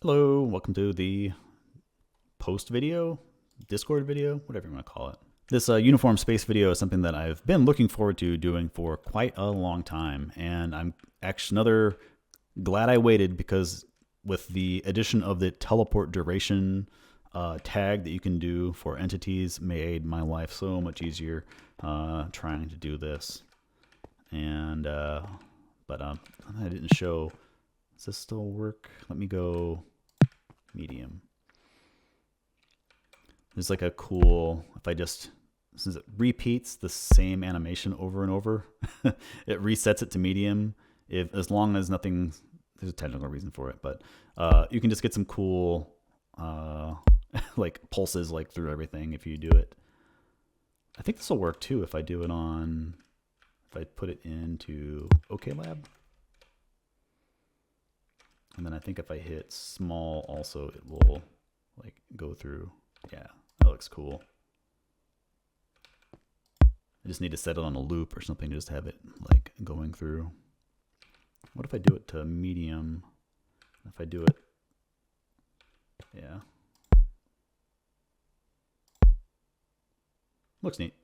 Hello, welcome to the post video, Discord video, whatever you want to call it. This uniform space video is something that I've been looking forward to doing for quite a long time, and I'm actually glad I waited, because with the addition of the teleport duration tag that you can do for entities made my life so much easier trying to do this. And but I didn't show. Does this still work? Let me go medium. There's like a cool, if I just, since it repeats the same animation over and over, it resets it to medium. As long as nothing, there's a technical reason for it, but you can just get some cool like pulses like through everything if you do it. I think this will work too if I do it on, if I put it into Oklab. And then I think if I hit small also, it will like go through. Yeah, that looks cool. I just need to set it on a loop or something to just have it like going through. What if I do it to medium? If I do it, yeah. Looks neat.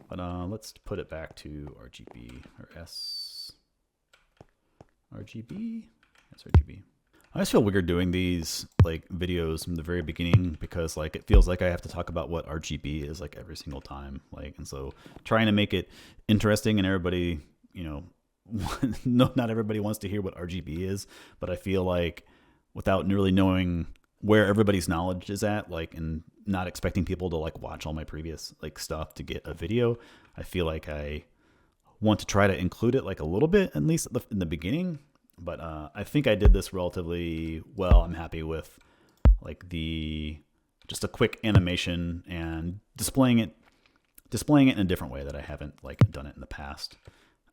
But let's put it back to RGB or S. RGB? That's RGB. I just feel weird doing these like videos from the very beginning, because like it feels like I have to talk about what RGB is like every single time. Like, and so trying to make it interesting, and everybody, you know, no, not everybody wants to hear what RGB is, but I feel like without really knowing where everybody's knowledge is at, like, and not expecting people to like watch all my previous like stuff to get a video, I feel like I want to try to include it like a little bit, at least in the beginning. But I think I did this relatively well. I'm happy with like just a quick animation and displaying it in a different way that I haven't like done it in the past.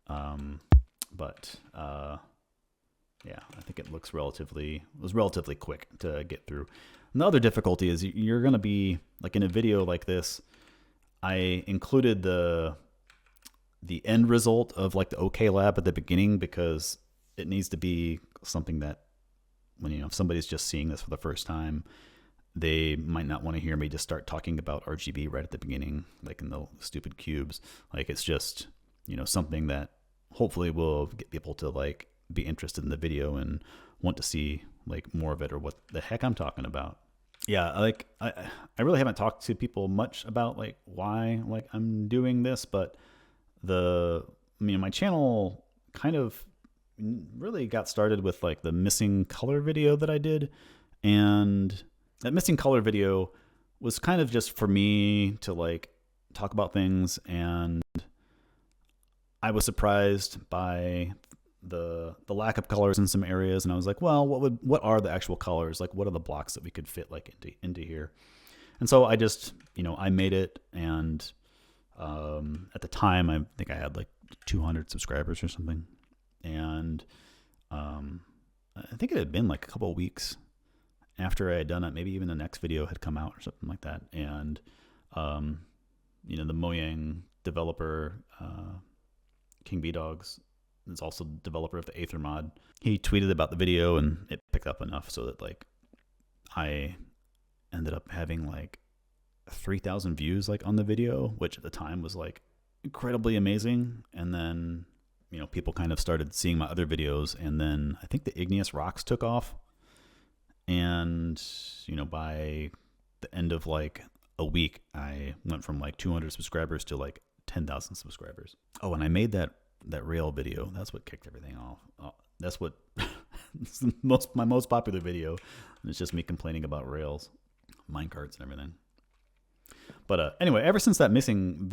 But yeah, I think it was relatively quick to get through. And the other difficulty is you're going to be like in a video like this. I included the end result of like the Oklab at the beginning, because it needs to be something that when, if somebody's just seeing this for the first time, they might not want to hear me just start talking about RGB right at the beginning, like in the stupid cubes. Like, it's just, something that hopefully will get people to like be interested in the video and want to see like more of it, or what the heck I'm talking about. Yeah, like I really haven't talked to people much about like why like I'm doing this, but my channel kind of really got started with like the missing color video that I did. And that missing color video was kind of just for me to like talk about things. And I was surprised by the lack of colors in some areas. And I was like, well, what are the actual colors? Like, what are the blocks that we could fit like into here? And so I just, I made it. And at the time, I think I had like 200 subscribers or something. And I think it had been like a couple of weeks after I had done it. Maybe even the next video had come out or something like that. And, the Mojang developer, King B Dogs, is also the developer of the Aether mod. He tweeted about the video, and it picked up enough so that like I ended up having like 3,000 views like on the video, which at the time was like incredibly amazing. And then people kind of started seeing my other videos, and then I think the igneous rocks took off. And, by the end of like a week, I went from like 200 subscribers to like 10,000 subscribers. Oh, and I made that rail video. That's what kicked everything off. That's what my most popular video. And it's just me complaining about rails, minecarts, and everything. But anyway, ever since that missing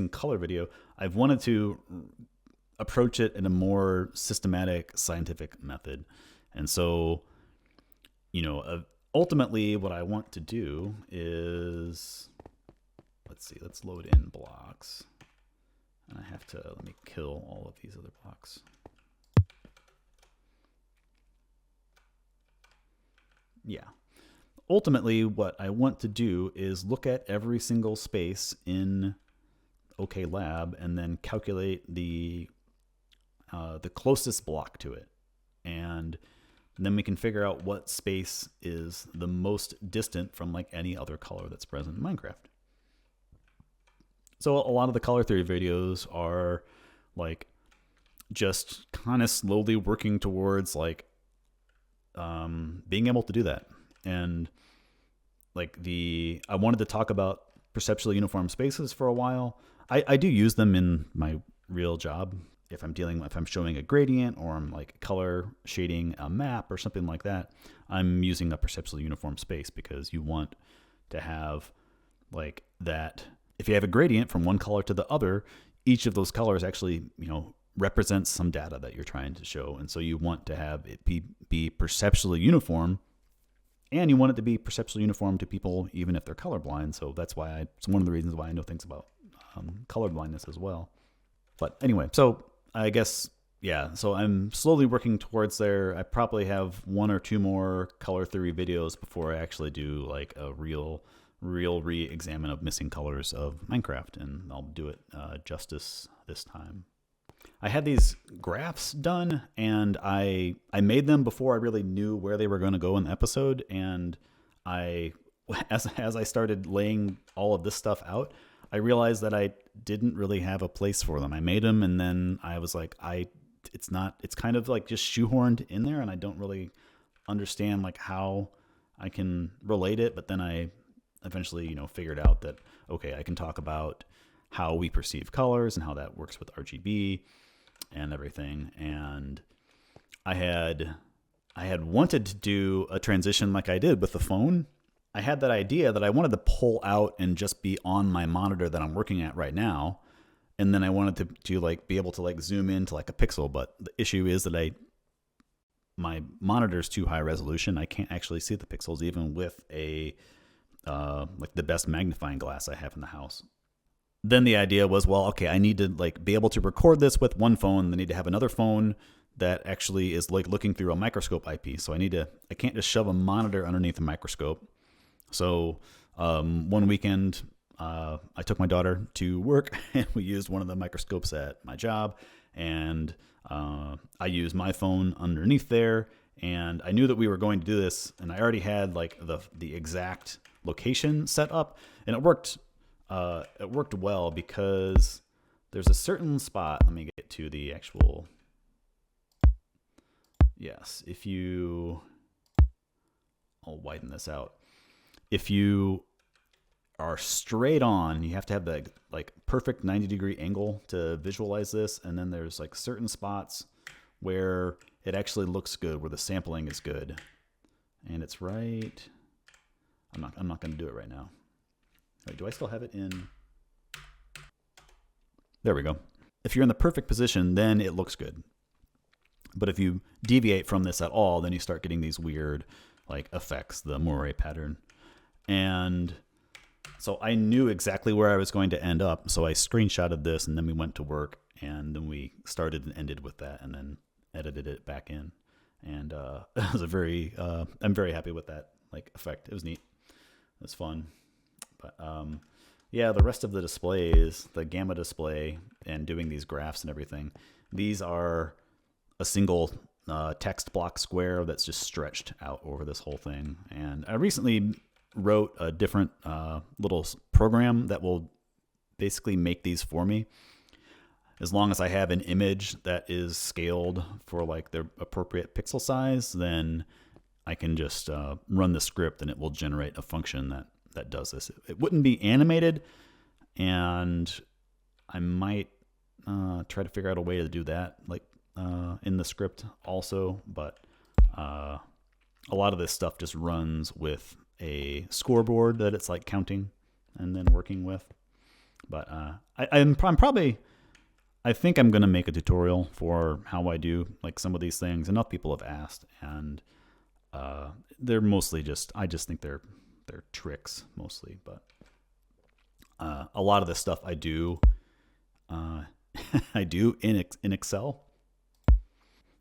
color video, I've wanted to approach it in a more systematic, scientific method. And so, ultimately what I want to do is, let's load in blocks. And I have to, let me kill all of these other blocks. Yeah. Ultimately, what I want to do is look at every single space in Oklab and then calculate the closest block to it. And then we can figure out what space is the most distant from like any other color that's present in Minecraft. So a lot of the color theory videos are like just kind of slowly working towards like being able to do that. And like I wanted to talk about perceptually uniform spaces for a while. I do use them in my real job. If I'm showing a gradient or I'm like color shading a map or something like that, I'm using a perceptually uniform space because you want to have like that. If you have a gradient from one color to the other, each of those colors actually, represents some data that you're trying to show. And so you want to have it be perceptually uniform, and you want it to be perceptually uniform to people even if they're colorblind. So that's why it's one of the reasons why I know things about colorblindness as well. But anyway, so I guess, yeah, so I'm slowly working towards there. I probably have one or two more color theory videos before I actually do like a real re-examine of missing colors of Minecraft, and I'll do it justice this time. I had these graphs done, and I made them before I really knew where they were going to go in the episode, and as I started laying all of this stuff out, I realized that I didn't really have a place for them. I made them, and then I was like, it's kind of like just shoehorned in there, and I don't really understand like how I can relate it, but then I eventually, figured out that, okay, I can talk about how we perceive colors and how that works with RGB and everything. And I had wanted to do a transition like I did with the phone. I had that idea that I wanted to pull out and just be on my monitor that I'm working at right now. And then I wanted to like be able to like zoom into like a pixel. But the issue is that my monitor's too high resolution. I can't actually see the pixels even with like the best magnifying glass I have in the house. Then the idea was, well, okay, I need to like be able to record this with one phone. I need to have another phone that actually is like looking through a microscope eyepiece. So I can't just shove a monitor underneath a microscope. So one weekend, I took my daughter to work and we used one of the microscopes at my job, and I used my phone underneath there. And I knew that we were going to do this, and I already had like the exact location set up, and it worked well because there's a certain spot. Let me get to the actual. Yes, I'll widen this out. If you are straight on, you have to have the like perfect 90-degree angle to visualize this, and then there's like certain spots where it actually looks good, where the sampling is good, and it's right. I'm not going to do it right now. Wait, do I still have it in? There we go. If you're in the perfect position, then it looks good. But if you deviate from this at all, then you start getting these weird like effects, the moire pattern. And so I knew exactly where I was going to end up. So I screenshotted this, and then we went to work, and then we started and ended with that, and then edited it back in. And it was I'm very happy with that like effect. It was neat. It was fun. But yeah, the rest of the displays, the gamma display and doing these graphs and everything, these are a single text block square that's just stretched out over this whole thing. And I recently wrote a different little program that will basically make these for me. As long as I have an image that is scaled for like the appropriate pixel size, then I can just run the script and it will generate a function that does this. It wouldn't be animated, and I might try to figure out a way to do that like in the script also, but a lot of this stuff just runs with a scoreboard that it's like counting and then working with. But I think I'm going to make a tutorial for how I do like some of these things. Enough people have asked, and they're mostly I just think they're tricks mostly, but a lot of this stuff I do in Excel.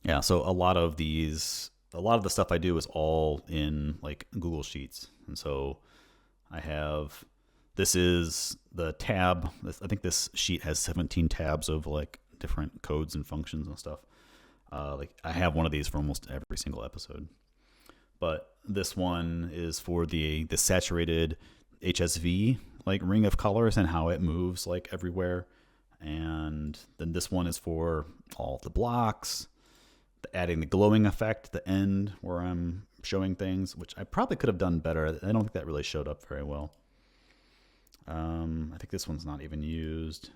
Yeah, so a lot of the stuff I do is all in like Google Sheets. And so this is the tab. I think this sheet has 17 tabs of like different codes and functions and stuff. Like I have one of these for almost every single episode. But this one is for the saturated HSV like ring of colors and how it moves like everywhere. And then this one is for all the blocks, adding the glowing effect at the end where I'm showing things, which I probably could have done better. I don't think that really showed up very well. I think this one's not even used.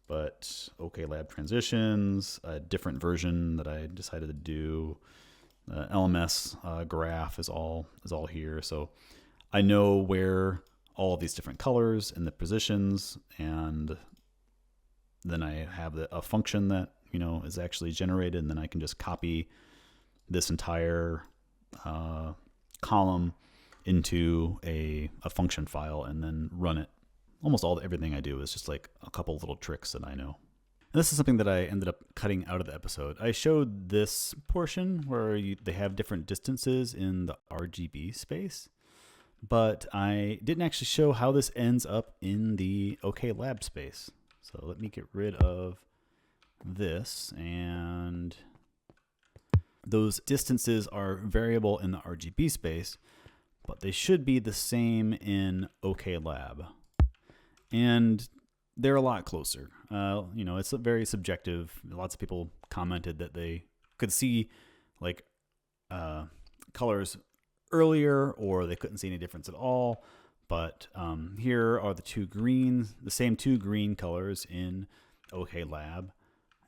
But Oklab transitions, a different version that I decided to do. LMS graph is all here, so I know where all of these different colors and the positions, and then I have a function that is actually generated, and then I can just copy this entire column into a function file and then run it. Almost everything I do is just like a couple little tricks that I know. And this is something that I ended up cutting out of the episode. I showed this portion where they have different distances in the RGB space, but I didn't actually show how this ends up in the Oklab space. So let me get rid of this, and those distances are variable in the RGB space, but they should be the same in Oklab. And they're a lot closer. It's very subjective. Lots of people commented that they could see like colors earlier, or they couldn't see any difference at all. But here are the same two green colors in Oklab.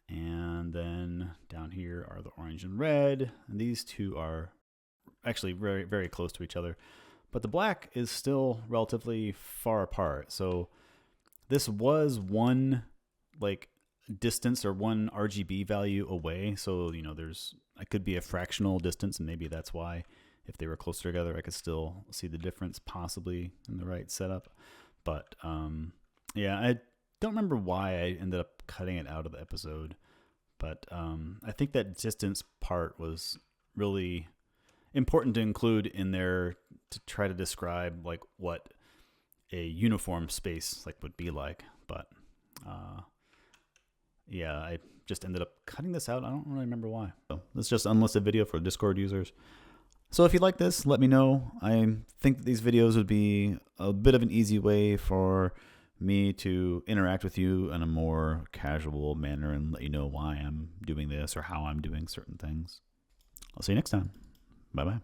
And then down here are the orange and red. And these two are actually very, very close to each other. But the black is still relatively far apart. So this was one like distance or one RGB value away. So, I could be a fractional distance, and maybe that's why if they were closer together, I could still see the difference possibly in the right setup. But I don't remember why I ended up cutting it out of the episode. But I think that distance part was really important to include in there to try to describe like what a uniform space like would be like. But I just ended up cutting this out. I don't really remember why. So it's just unlisted video for Discord users. So if you like this, let me know. I think that these videos would be a bit of an easy way for me to interact with you in a more casual manner and let you know why I'm doing this or how I'm doing certain things. I'll see you next time. Bye-bye.